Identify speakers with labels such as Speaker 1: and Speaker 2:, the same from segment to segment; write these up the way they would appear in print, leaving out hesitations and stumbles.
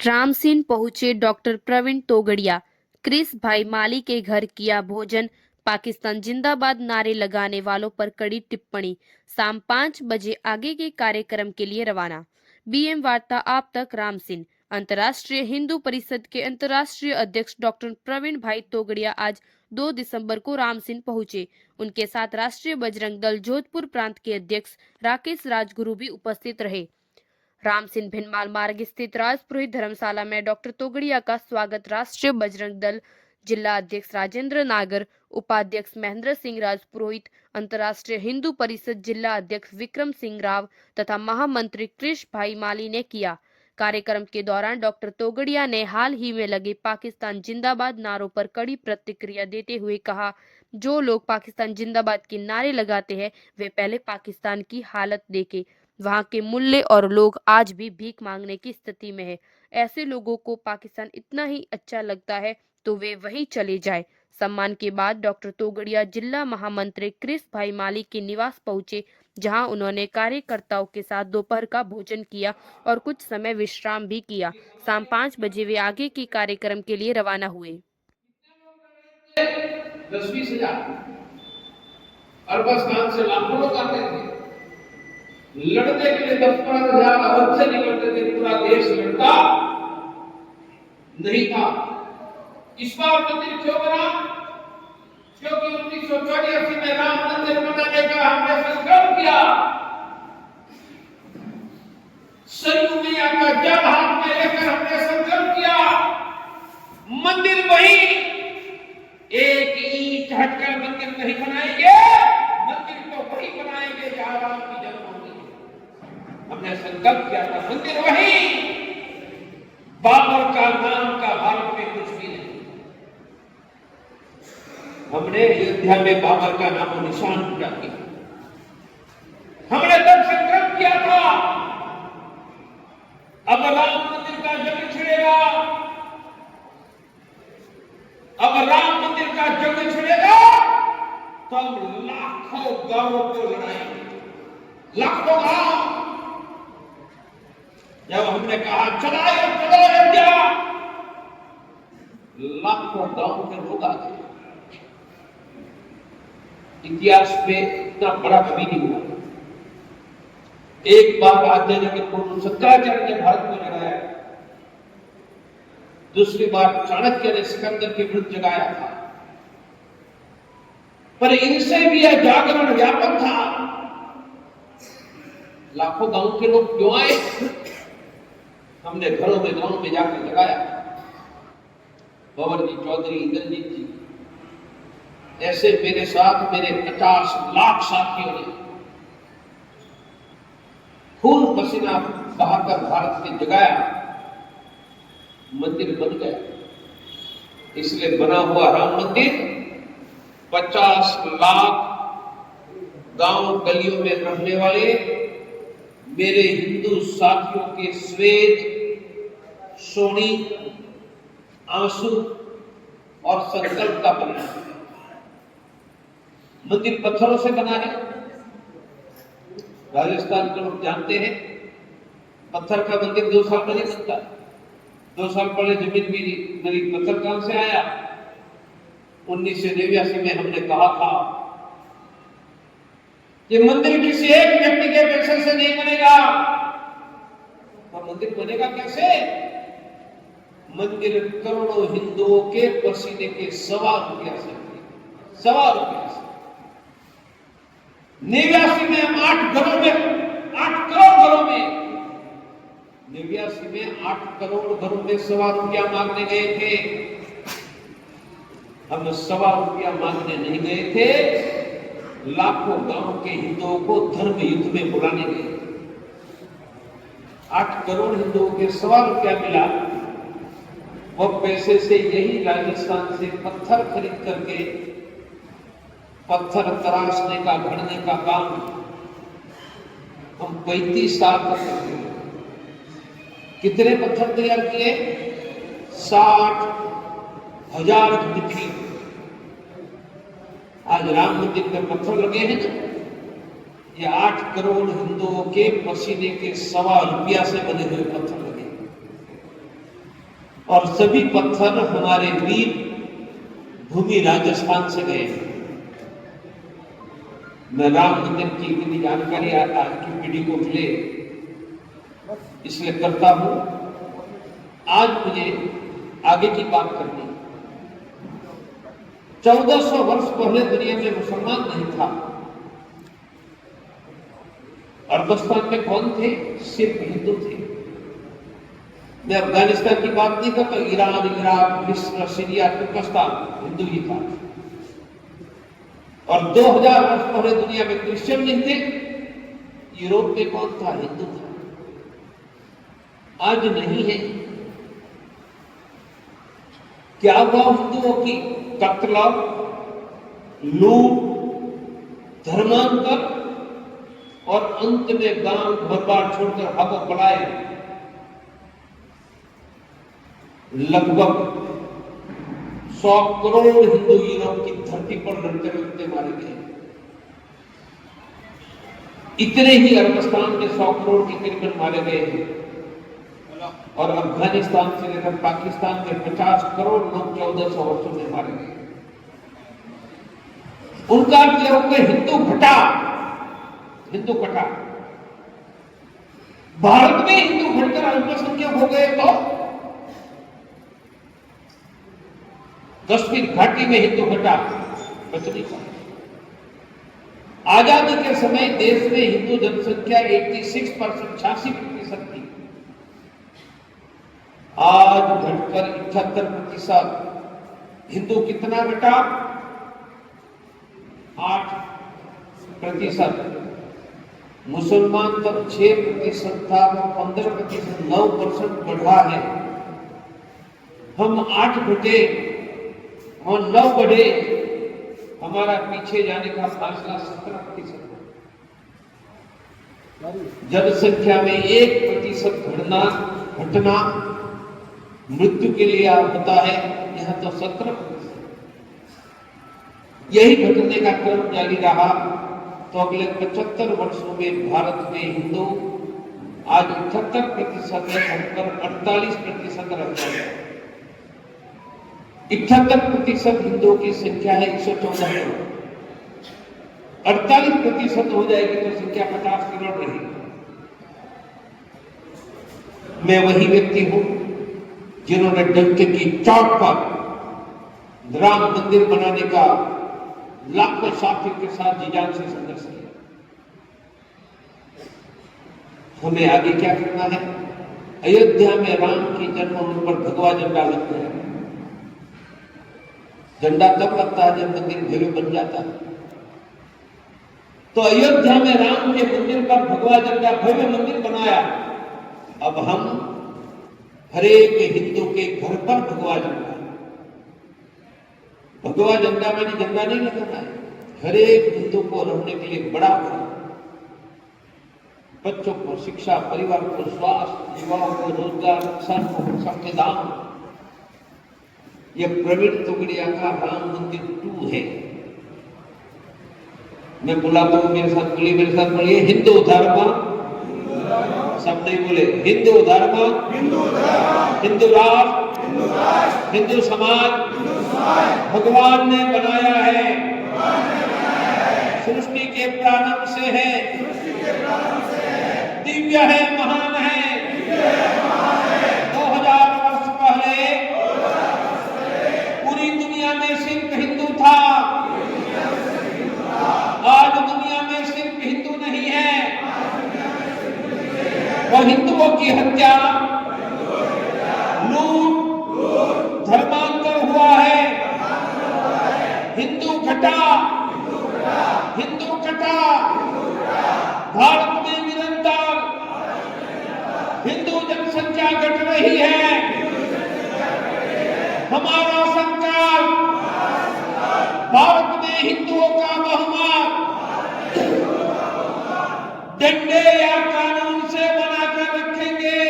Speaker 1: रामसीन पहुंचे doctor Praveen Togadia. Chris भाई माली के घर किया भोजन। पाकिस्तान जिंदाबाद नारे लगाने वालों पर कड़ी टिप्पणी। शाम 5 बजे आगे के कार्यक्रम के लिए रवाना। बीएम वार्ता आप तक रामसीन। अंतर्राष्ट्रीय हिंदू परिषद के अंतर्राष्ट्रीय अध्यक्ष डॉक्टर प्रवीण भाई तोगड़िया आज 2 दिसंबर को रामसीन पहुंचे। उनके साथ राष्ट्रीय बजरंग दल जोधपुर प्रांत के अध्यक्ष राकेश राजगुरु भी उपस्थित रहे। रामसिंह भिनमाल मार्ग स्थित राजपुरोहित धर्मशाला में डॉक्टर तोगड़िया का स्वागत राष्ट्रीय बजरंग दल जिला अध्यक्ष राजेंद्र नागर, उपाध्यक्ष महेंद्र सिंह राजपुरोहित, अंतर्राष्ट्रीय हिंदू परिषद जिला अध्यक्ष विक्रम सिंह राव तथा महामंत्री कृष भाई माली ने किया। कार्यक्रम के दौरान डॉक्टर तोगड़िया ने हाल ही में लगे पाकिस्तान जिंदाबाद नारों पर कड़ी प्रतिक्रिया देते हुए कहा, जो लोग पाकिस्तान जिंदाबाद के नारे लगाते हैं वे पहले पाकिस्तान की हालत देखें। वहाँ के मूल्य और लोग आज भी भीख मांगने की स्थिति में है। ऐसे लोगों को पाकिस्तान इतना ही अच्छा लगता है तो वे वहीं चले जाए। सम्मान के बाद डॉक्टर तोगड़िया जिला महामंत्री क्रिस भाई माली के निवास पहुंचे, जहां उन्होंने कार्यकर्ताओं के साथ दोपहर का भोजन किया और कुछ समय विश्राम भी किया। शाम 5 बजे वे आगे के कार्यक्रम के लिए रवाना हुए।
Speaker 2: 10-20 हजार अरबस्तान से लाखों लोग आते थे लड़ने के लिए। 10-15 हजार अरब से निकलते थे। पूरा देश लड़ता नहीं था। इस बार मंदिर क्यों बना? क्योंकि 1984 में राम मंदिर बनाने का हमने संकल्प किया। सरयू मैया का जल हाथ में लेकर हमने संकल्प किया, मंदिर वही, एक ईंट हटकर मंदिर नहीं बनाएंगे, मंदिर तो वही बनाएंगे जहां राम की जन्मभूमि है। हमने संकल्प किया था, मंदिर वही। बाबर का नाम का भारत में कुछ भी नहीं। हमने अयोध्या में बाबर का नाम निशान पूरा किया। हमने तब संकल्प किया था, अब राम मंदिर का जंग छिड़ेगा, अब राम मंदिर का जंग छिड़ेगा तो हम लाखों गांवों को लड़ाएंगे, लाखों गांव। जब हमने कहा चलो अयोध्या, लाखों गांव के लोग आ गए। इतिहास में इतना बड़ा कभी नहीं हुआ। एक बार आचार्य के पूर्व शंकराचार्य ने भारत को जगाया, दूसरी बार चाणक्य ने सिकंदर के विरुद्ध जगाया था, पर इनसे भी यह जागरण व्यापक था। लाखों गांव के लोग क्यों आए? हमने घरों में गांव में जाकर जगाया। पवन जी, चौधरी, इंद्रजीत जी, ऐसे मेरे साथ मेरे 50 लाख साथियों ने खून पसीना बहाकर भारत के जगाया। मंदिर बन गया। इसलिए बना हुआ राम मंदिर 50 लाख गांव गलियों में रहने वाले मेरे हिंदू साथियों के स्वेद, सोनी, आंसू और संकल्प का बना है। मंदिर पत्थरों से बना है। राजस्थान के लोग जानते हैं, पत्थर का मंदिर 2 साल में नहीं बनता। 2 साल पहले जमीन भी मेरी पत्थर कहां से आया? 1989 में हमने कहा था कि मंदिर किसी एक व्यक्ति के पैसे से नहीं बनेगा। तो मंदिर बनेगा कैसे? मंदिर करोड़ों हिंदुओं के पसीने के ₹1.25 से, ₹1.25 से। 89 में हम 8 करोड़ घरों में 89 में 8 करोड़ घरों में ₹1.25 मांगने गए थे। हम ₹1.25 मांगने नहीं गए थे, लाखों गांव के हिंदुओं को धर्म युद्ध में बुलाने गए। 8 करोड़ हिंदुओं के ₹1.25 मिला। वो पैसे से यही राजस्थान से पत्थर खरीद करके पत्थर तराशने का, घड़ने का काम हम 35 साल तक करते हैं। कितने पत्थर तैयार किए? 60,000 मिट्टी। आज राम मंदिर में पत्थर लगे हैं ना, ये 8 करोड़ हिंदुओं के पसीने के ₹1.25 से बने हुए पत्थर लगे। और सभी पत्थर हमारे वीर भूमि राजस्थान से गए। मैं राम मंदिर की इतनी जानकारी आज की पीढ़ी को मिले इसलिए करता हूं। आज मुझे आगे की बात करनी। 1400 वर्ष पहले दुनिया में मुसलमान नहीं था। अफगानिस्तान में कौन थे? सिर्फ हिंदू थे। मैं अफगानिस्तान की बात नहीं करता, ईरान, इराक, मिस्र, सीरिया, तुर्कस्तान हिंदू ही था। और 2000 वर्ष पहले दुनिया में क्रिश्चियन नहीं थे। यूरोप में कौन था? हिंदू था। आज नहीं है। क्या हुआ हिंदुओं की? कत्ल, लूट, धर्मांतर और अंत में गांव घर बार छोड़कर भागो पलाए। लगभग 100 करोड़ हिंदू यूरोप की धरती पर लड़ते लड़ते मारे गए। इतने ही अफगानिस्तान में 100 करोड़ के करीबन मारे गए हैं। और अफगानिस्तान से लेकर पाकिस्तान में 50 करोड़ लोग 1400 वर्षों में मारे गए। उनका हिंदू घटा, हिंदू कटा। भारत में हिंदू घटकर अल्पसंख्यक हो गए तो कश्मीर घाटी में हिंदू घटा, बच नहीं पाए। आजादी के समय देश में हिंदू जनसंख्या 86%, 86% थी। आज घटकर 78%। हिंदू कितना घटा? 8%। मुसलमान तब 6% था, 15%, 9% बढ़ा है। हम 8 घटे और 9 बढ़े। हमारा पीछे जाने का फासला 17%। जनसंख्या में 1% घटना मृत्यु के लिए होता है, यहां तो 17%। यही घटने का क्रम जारी रहा तो अगले 75 वर्षों में भारत में हिंदू आज 78% है, घटकर 48% रह गए। 78% हिंदुओं की संख्या है 114 करोड़। 48% हो जाएगी तो संख्या 50 करोड़ रहेगी। मैं वही व्यक्ति हूं जिन्होंने डंके की चोट पर राम मंदिर बनाने का लाखों साथियों के साथ जी-जान से संघर्ष किया। हमें आगे क्या करना है? अयोध्या में राम की जन्मभूमि पर भगवा झंडा लग गया। झंडा तब लगता है जब मंदिर भव्य बन जाता है। तो अयोध्या में राम के मंदिर पर भगवा झंडा, भव्य मंदिर बनाया। अब हम हर एक हिंदू के घर पर भगवा झंडा। भगवा झंडा मैंने झंडा नहीं लगाना है, हर एक हिंदू को रहने के लिए बड़ा घर, बच्चों को शिक्षा, परिवार को स्वास्थ्य, युवाओं को रोजगार, किसान को संविधान। यह प्रवीण तोगड़िया का राम मंदिर 2 है। मैं बुलाता हूं, मेरे साथ बोलिए, मेरे साथ बोलिए, हिंदू धर्म, सब नहीं बोले, हिंदू धर्म, हिंदू राष्ट्र, हिंदू समाज भगवान ने बनाया है। सृष्टि के प्रारंभ से है, दिव्य है, महान है। 2000 वर्ष पहले पूरी दुनिया में सिर्फ हिंदू था। आज दुनिया में सिर्फ हिंदू नहीं है, वह हिंदुओं की हत्या, लूट, धर्मांतर हुआ है। हिंदू घटा, हिंदू कटा। भारत में निरंतर हिंदू जनसंख्या घट रही है। हमारा संकल्प भारत में हिंदुओं का बहुमत डंडे या कानून से बनाकर रखेंगे।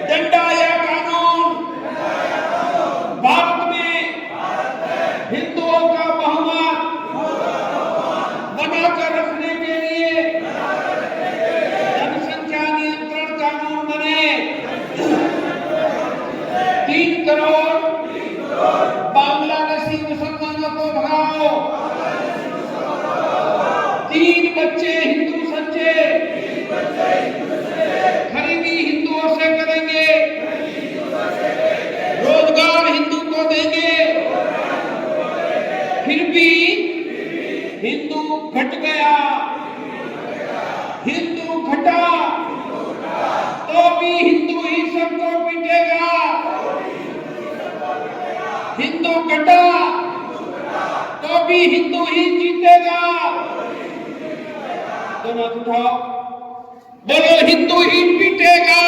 Speaker 2: डंडा या कानून भारत में हिंदुओं का बहुमत बनाकर रखने के लिए जनसंख्या नियंत्रण कानून बने। 3 करोड़ बांग्लादेशी मुसलमानों को भगाओ। 3 बच्चे हिंदू सच्चे खरीदी हिंदुओं से करेंगे, रोजगार हिंदू को देंगे, फिर भी हिंदू घट गया, हिंदू घटा तो भी हिंदू ही सबको पीटेगा, हिंदू घटा तो भी हिंदू ही जीतेगा। दोनों उठाओ, बोलो हिंदू ही पीटेगा,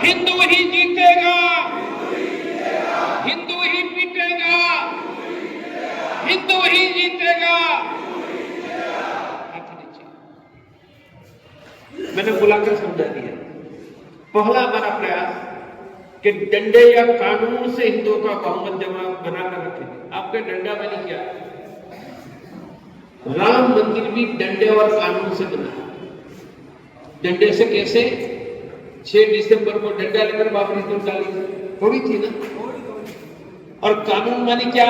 Speaker 2: हिंदू ही जीतेगा, हिंदू ही पीटेगा, हिंदू ही जीतेगा। मैंने बुलाकर समझा दिया। पहला हमारा प्रयास कि डंडे या कानून से हिंदुओं का बहुमत जमा बनाकर रखेंगे। आपके डंडा बनी क्या? राम मंदिर भी डंडे और कानून से बना। डंडे से कैसे? 6 दिसंबर को डंडा लेकर बाबरी तोड़ डाली, थोड़ी थी ना। और कानून मानी क्या?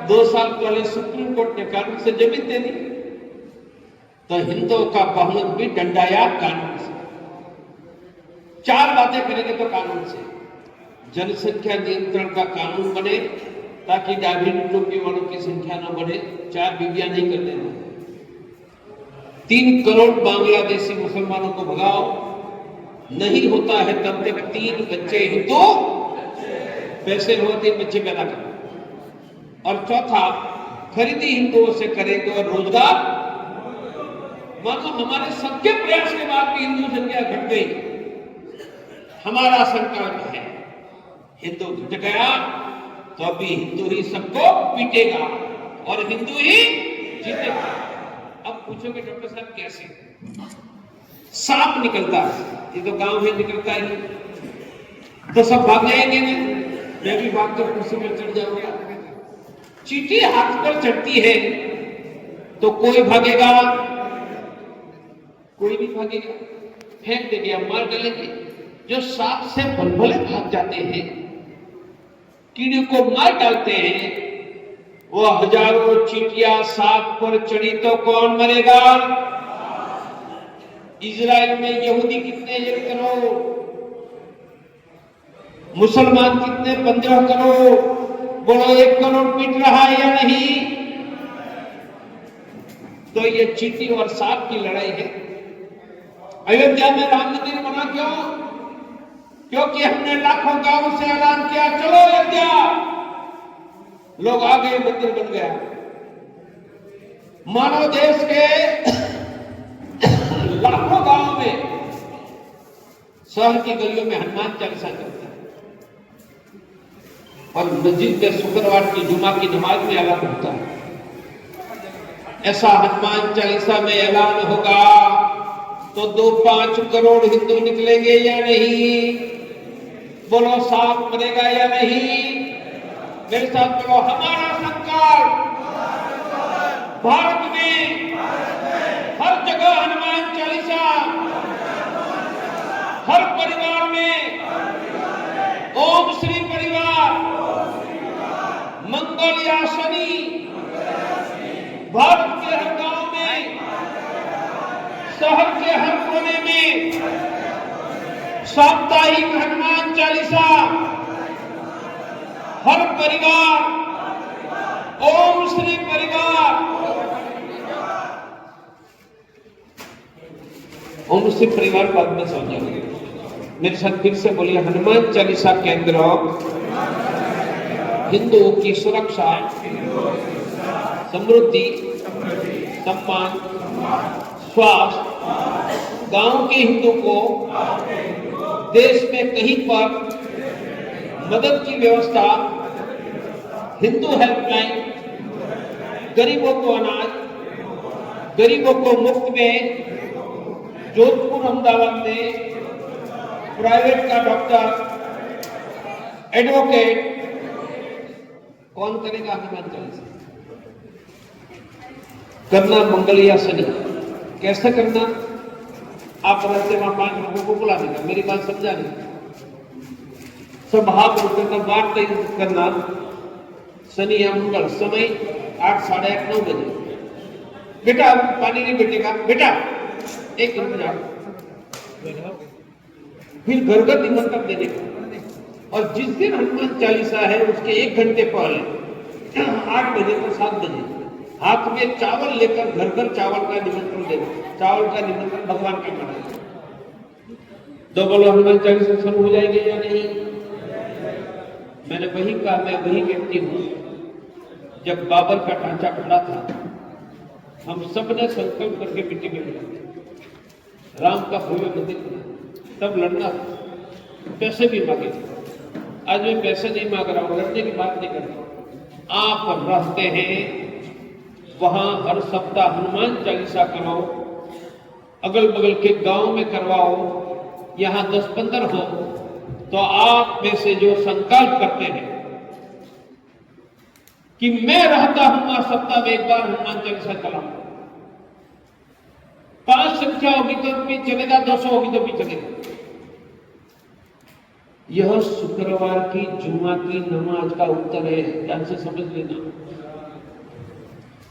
Speaker 2: 2 साल पहले सुप्रीम कोर्ट ने कानून से जमीन दे दी। तो हिंदुओं का बहुमत भी डंडा या कानून से। 4 बातें करेंगे तो कानून से। जनसंख्या नियंत्रण का कानून बने ताकि डायबिटीज टोपी वालों की संख्या न बढ़े, 4 बीवियां नहीं करने दें। 3 करोड़ बांग्लादेशी मुसलमानों को भगाओ, नहीं होता है तब तक 3 बच्चे हिंदू पैसे होते बच्चे पैदा करें। और चौथा, खरीदी हिंदुओं से करेंगे और रोजगार। मानो हमारे सबके प्रयास के बाद भी हिंदू संख्या घट गई। हमारा संकल्प है हिंदू घट गया तो अभी हिंदू ही सबको पीटेगा और हिंदू ही जीतेगा। अब पूछोगे डॉक्टर साहब कैसे? सांप निकलता है, ये तो गांव में निकलता ही, तो सब भाग जाएंगे ना। मैं भी भागकर कुर्सी पर चढ़ जाऊंगा। चींटी हाथ पर चढ़ती है तो कोई भागेगा? कोई नहीं भागेगा, फेंक देंगे, मार डालेंगे। जो सांप से भलभले भाग जाते हैं, कीड़े को मार डालते हैं, वो हजारों चींटियां सांप पर चढ़ी तो कौन मरेगा? इजराइल में यहूदी कितने? 1 करोड़। मुसलमान कितने? 15 करोड़। बोलो 1 करोड़ पीट रहा है या नहीं? तो ये चींटी और सांप की लड़ाई है। अयोध्या में राम मंदिर बना क्यों? क्योंकि हमने लाखों गांवों से ऐलान किया, चलो अयोध्या। लोग आ गए, मंदिर बन गया। मानो देश के लाखों गांवों में, शहर की गलियों में हनुमान चालीसा चलता है और मस्जिद में शुक्रवार की जुमा की नमाज में ऐलान होता है। ऐसा हनुमान चालीसा में ऐलान होगा तो 2-5 करोड़ हिंदू निकलेंगे या नहीं? बोलो सांप मरेगा या नहीं? मेरे साथ बोलो, हमारा संकल्प भारत में हर जगह हनुमान चालीसा, हर परिवार में ओम श्री परिवार, मंगल या शनि, भारत के हर गांव में, शहर के हर कोने में साप्ताहिक हनुमान चालीसा, हर परिवार ओम श्री परिवार। ओम श्री परिवार बाद में समझाएंगे। मेरे साथ फिर से बोलिए, हनुमान चालीसा केंद्र हिंदुओं की सुरक्षा, समृद्धि, सम्मान, स्वास्थ्य, गांव के हिंदू को देश में कहीं पर मदद की व्यवस्था, हिंदू हेल्पलाइन, गरीबों को अनाज, गरीबों को मुफ्त में, जोधपुर अहमदाबाद में प्राइवेट का डॉक्टर, एडवोकेट, कौन करेगा हनुमान चालीसा? करना मंगल या शनि। कैसे करना? आप रास्ते वहां 5 लोगों को बुला देगा। मेरी बात समझा नहीं? सब हाथ उठकर का बात तय करना। शनि या मंगल, समय 8, साढ़े 8, 9 बजे। बेटा पानी नहीं बैठेगा, बेटा एक मिनट जाओ। फिर घर घर निमंत्रण देने का। और जिस दिन हनुमान चालीसा है उसके 1 घंटे पहले 8 बजे को 7 बजे हाथ में चावल लेकर घर घर चावल का निमंत्रण देना। चावल का निमंत्रण भगवान के मनाए। तो बोलो हनुमान चालीसा शुरू हो जाएंगे या नहीं? मैंने वही कहा, मैं वही व्यक्ति हूं। जब बाबर का ढांचा खड़ा था, हम सब ने संकल्प करके मिट्टी में मिला राम का भव्य मंदिर बना, तब लड़ना था, पैसे भी मांगे थे। आज मैं पैसे नहीं मांग रहा हूं, लड़ने की बात नहीं कर रहा। आप रहते हैं वहां, हर सप्ताह हनुमान चालीसा कराओ, अगल बगल के गांव में करवाओ, यहां 10-15 हो, तो आप में से जो संकल्प करते हैं कि मैं रहता हूं सप्ताह में एक बार हनुमान चालीसा चलाऊं, 5 संख्या होगी तो भी चलेगा, 200 होगी तो भी चलेगा। यह शुक्रवार की जुमा की नमाज का उत्तर है, ध्यान से समझ लेना।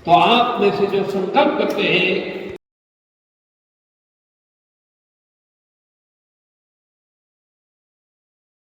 Speaker 2: तो आप में से जो संकल्प करते हैं